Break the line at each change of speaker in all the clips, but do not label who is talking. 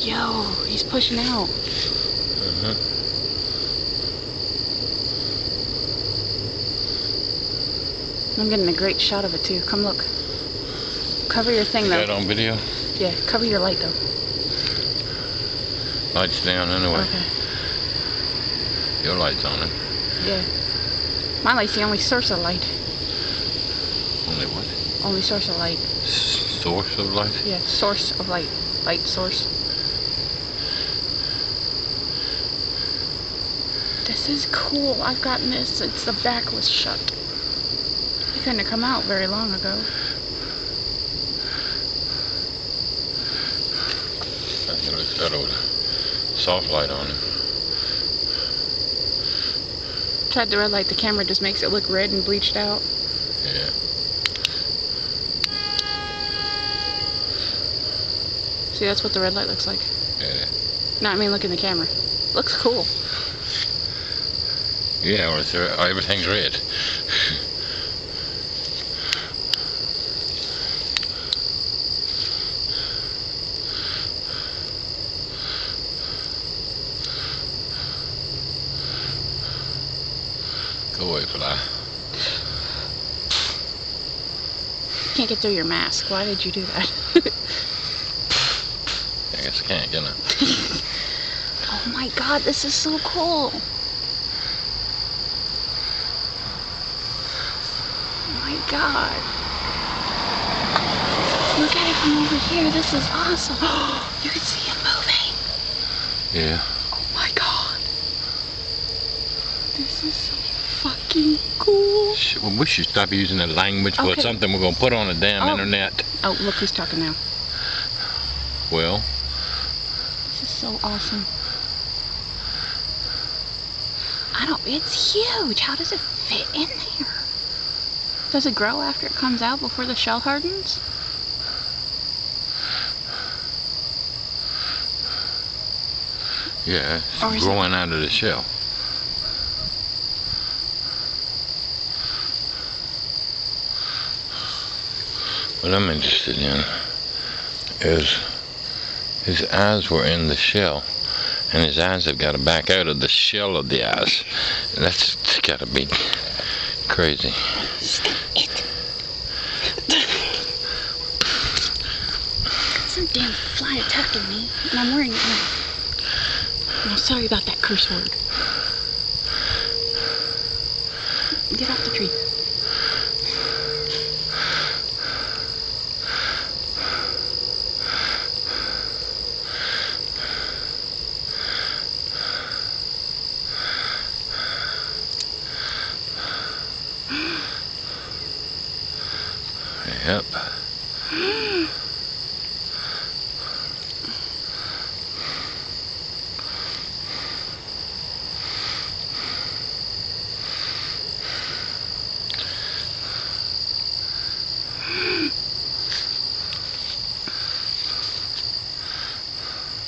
Yo, he's pushing out. I'm getting a great shot of it too. Come look. Cover your thing though.
Is that on video?
Yeah, cover your light though.
Light's down anyway.
Okay.
Your light's on it.
Yeah. My light's the only source of light.
Only what?
Only source of light.
Source of light?
Yeah, source of light. Light source. This is cool. I've gotten this since the back was shut. It couldn't have come out very long ago.
I think it's got a soft light on it.
Tried the red light. The camera just makes it look red and bleached out.
Yeah.
See, that's what the red light looks like.
Yeah.
No, I mean, look in the camera. Looks cool.
Yeah, well, everything's red. Go away, fly.
Can't get through your mask. Why did you do that?
I guess I can't, can I?
Oh my god, this is so cool. Oh my god. Look at it from over here. This is awesome. You can see it moving.
Yeah.
Oh my god. This is so fucking cool.
Well, we should stop using the language, but
Okay.
something we're going to put on the damn internet.
Oh, look who's talking now.
Well,
This is so awesome. It's huge. How does it fit in there? Does it grow after it comes out before the shell hardens?
yeah, it's growing out of the shell. What I'm interested in is his eyes were in the shell, and his eyes have got to back out of the shell of the eyes. That's got to be crazy.
Some damn fly attacking me, and I'm wearing it. No, sorry about that curse word. Get off the tree.
Yep.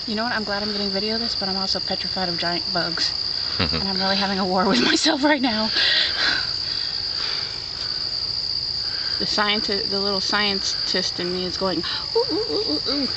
You know what? I'm glad I'm getting video of this, but I'm also petrified of giant bugs. And I'm really having a war with myself right now. The little scientist in me is going, ooh, ooh, ooh, ooh, ooh.